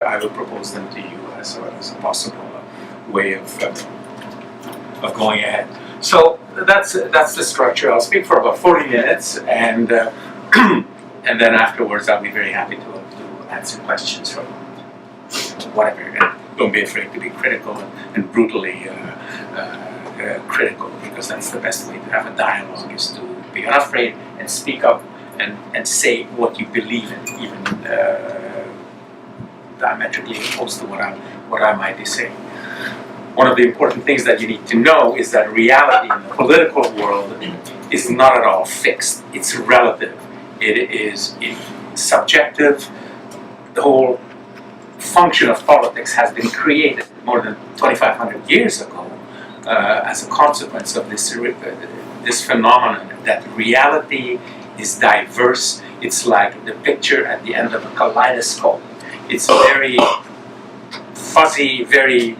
I will propose them to you as a possible way of going ahead. So that's the structure. I'll speak for about 40 minutes, and and then afterwards I'll be very happy to answer questions from whatever. And don't be afraid to be critical and brutally critical, because that's the best way to have a dialogue, is to be unafraid and speak up and say what you believe in, even diametrically opposed to what I might be saying. One of the important things that you need to know is that reality in the political world is not at all fixed. It's relative. It is subjective. The whole function of politics has been created more than 2,500 years ago as a consequence of this phenomenon that reality is diverse. It's like the picture at the end of a kaleidoscope. It's very fuzzy, very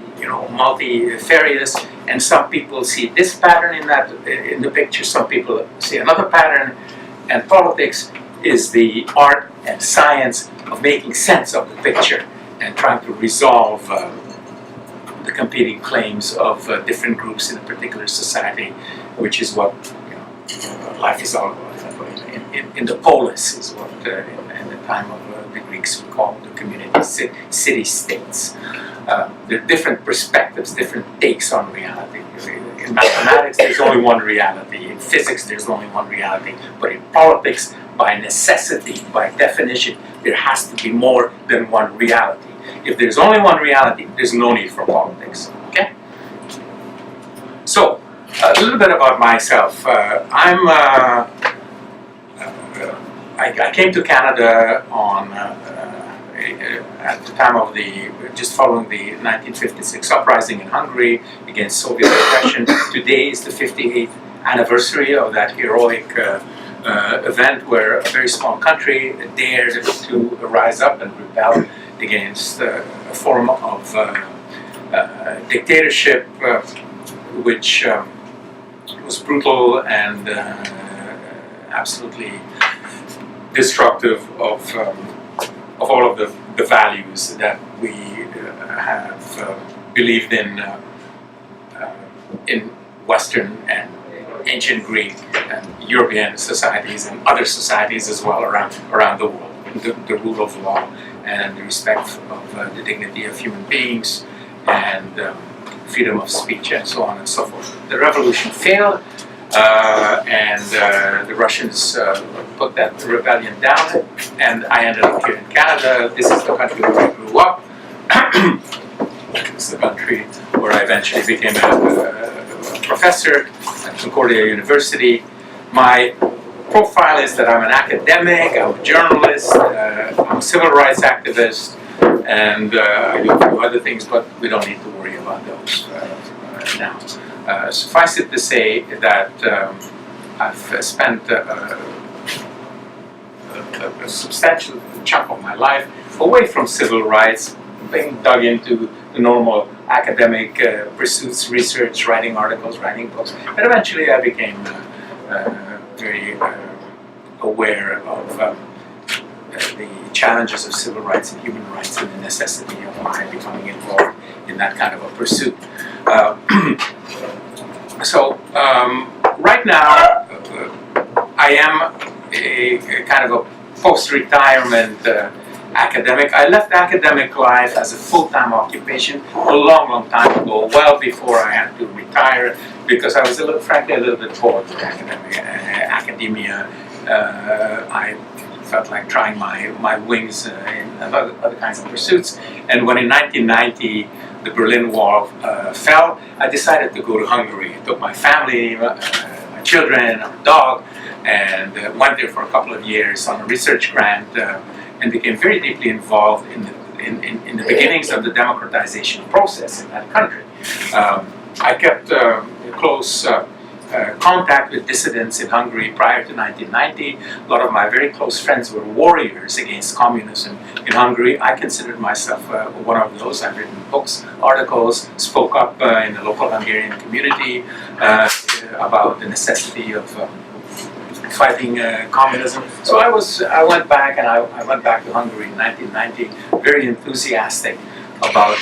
multifarious, and some people see this pattern in the picture, some people see another pattern, and politics is the art and science of making sense of the picture and trying to resolve the competing claims of different groups in a particular society, which is what life is all about. In the polis is what in the time of the Greeks would call the community city-states. There are different perspectives, different takes on reality. In mathematics, there's only one reality. In physics, there's only one reality. But in politics, by necessity, by definition, there has to be more than one reality. If there's only one reality, there's no need for politics. Okay? So, a little bit about myself. I came to Canada on at the time of just following the 1956 uprising in Hungary against Soviet oppression. Today is the 58th anniversary of that heroic event where a very small country dared to rise up and rebel against a form of dictatorship which was brutal and absolutely destructive of all of the values that we have believed in Western and ancient Greek and European societies and other societies as well around the world. The rule of law and the respect of the dignity of human beings and freedom of speech and so on and so forth. The revolution failed. And the Russians put that rebellion down, and I ended up here in Canada. This is the country where I grew up. It's the country where I eventually became a professor at Concordia University. My profile is that I'm an academic, I'm a journalist, I'm a civil rights activist, and I do a few other things, but we don't need to worry about those now. Suffice it to say that I've spent a substantial chunk of my life away from civil rights, being dug into the normal academic pursuits, research, writing articles, writing books. But eventually I became very aware of the challenges of civil rights and human rights and the necessity of my becoming involved in that kind of a pursuit. So right now I am a kind of a post-retirement academic. I left academic life as a full-time occupation a long time ago, well before I had to retire, because I was frankly a little bit bored with academia. I felt like trying my wings in other kinds of pursuits, and when in 1990 the Berlin Wall fell, I decided to go to Hungary. I took my family, my children, our dog, and went there for a couple of years on a research grant, and became very deeply involved in the beginnings of the democratization process in that country. I kept close contact with dissidents in Hungary prior to 1990. A lot of my very close friends were warriors against communism in Hungary. I considered myself one of those. I've written books, articles, spoke up in the local Hungarian community about the necessity of fighting communism. So I went back and I went back to Hungary in 1990, very enthusiastic about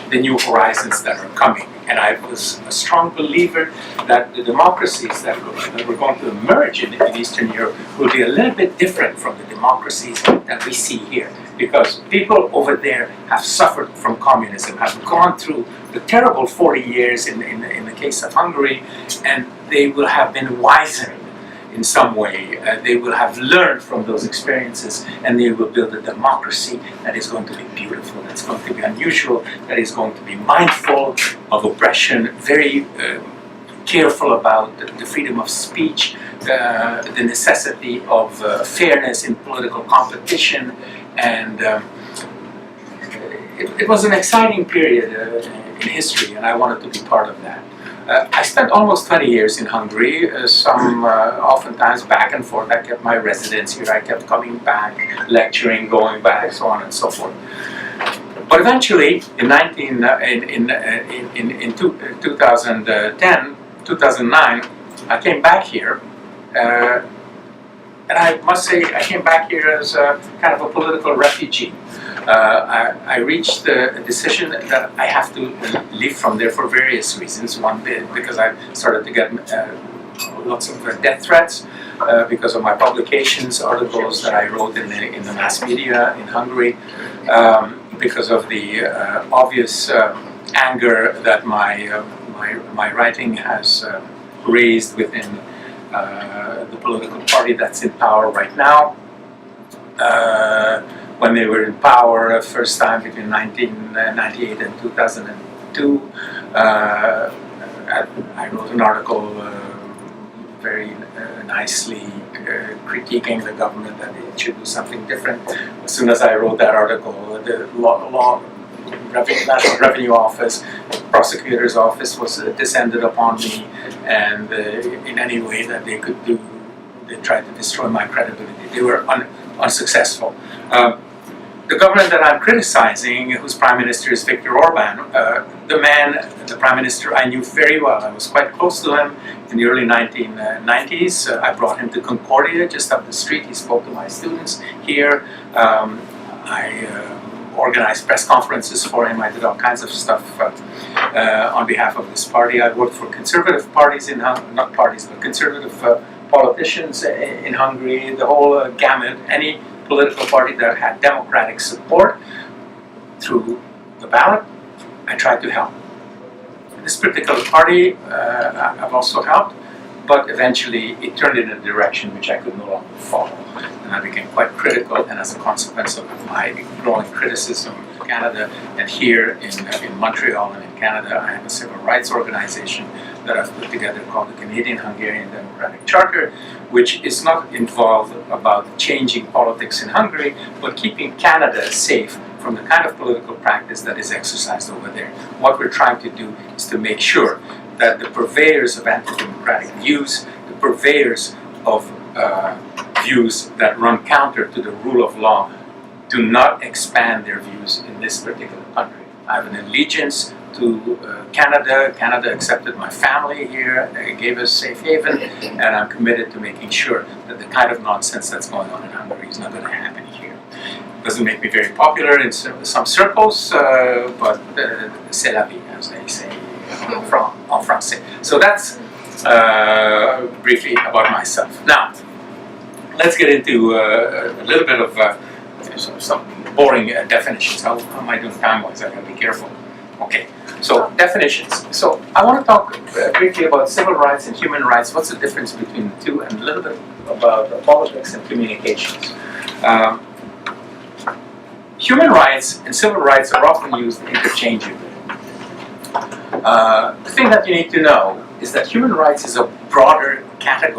the new horizons that are coming. And I was a strong believer that the democracies that were going to emerge in Eastern Europe will be a little bit different from the democracies that we see here. Because people over there have suffered from communism, have gone through the terrible 40 years in the case of Hungary, and they will have been wiser in some way. They will have learned from those experiences, and they will build a democracy that is going to be beautiful, that's going to be unusual, that is going to be mindful of oppression, very careful about the freedom of speech, the necessity of fairness in political competition, and it was an exciting period in history, and I wanted to be part of that. I spent almost 20 years in Hungary, oftentimes back and forth. I kept my residence here, I kept coming back, lecturing, going back, so on and so forth. But eventually, in 2010, 2009, I came back here, and I must say I came back here as a kind of a political refugee. I reached a decision that I have to leave from there for various reasons. One, because I started to get lots of death threats because of my publications, articles that I wrote in the mass media in Hungary, because of the obvious anger that my writing has raised within the political party that's in power right now. When they were in power first time between 1998 and 2002, I wrote an article very nicely critiquing the government that it should do something different. As soon as I wrote that article, the National Revenue Office, prosecutor's office was descended upon me, and in any way that they could do, they tried to destroy my credibility. They were unsuccessful. The government that I'm criticizing, whose prime minister is Viktor Orban, the prime minister I knew very well. I was quite close to him in the early 1990s. I brought him to Concordia, just up the street. He spoke to my students here. I organized press conferences for him. I did all kinds of stuff on behalf of this party. I worked for conservative parties not parties, but conservative politicians in Hungary, the whole gamut, any political party that had democratic support through the ballot, I tried to help. This particular party I've also helped, but eventually it turned in a direction which I could no longer follow. And I became quite critical, and as a consequence of my growing criticism in Canada, and here in Montreal and in Canada, I have a civil rights organization that I've put together called the Canadian-Hungarian Democratic Charter, which is not involved about changing politics in Hungary, but keeping Canada safe from the kind of political practice that is exercised over there. What we're trying to do is to make sure that the purveyors of anti-democratic views, the purveyors of views that run counter to the rule of law, do not expand their views in this particular country. I have an allegiance to Canada. Canada accepted my family here, gave us safe haven, and I'm committed to making sure that the kind of nonsense that's going on in Hungary is not going to happen here. It doesn't make me very popular in some circles, but c'est la vie, as they say en français. So that's briefly about myself. Now, let's get into a little bit of some boring definitions. How am I doing time-wise? I gotta be careful. Okay, so definitions. So I want to talk briefly about civil rights and human rights. What's the difference between the two, and a little bit about politics and communications. Human rights and civil rights are often used interchangeably. The thing that you need to know is that human rights is a broader category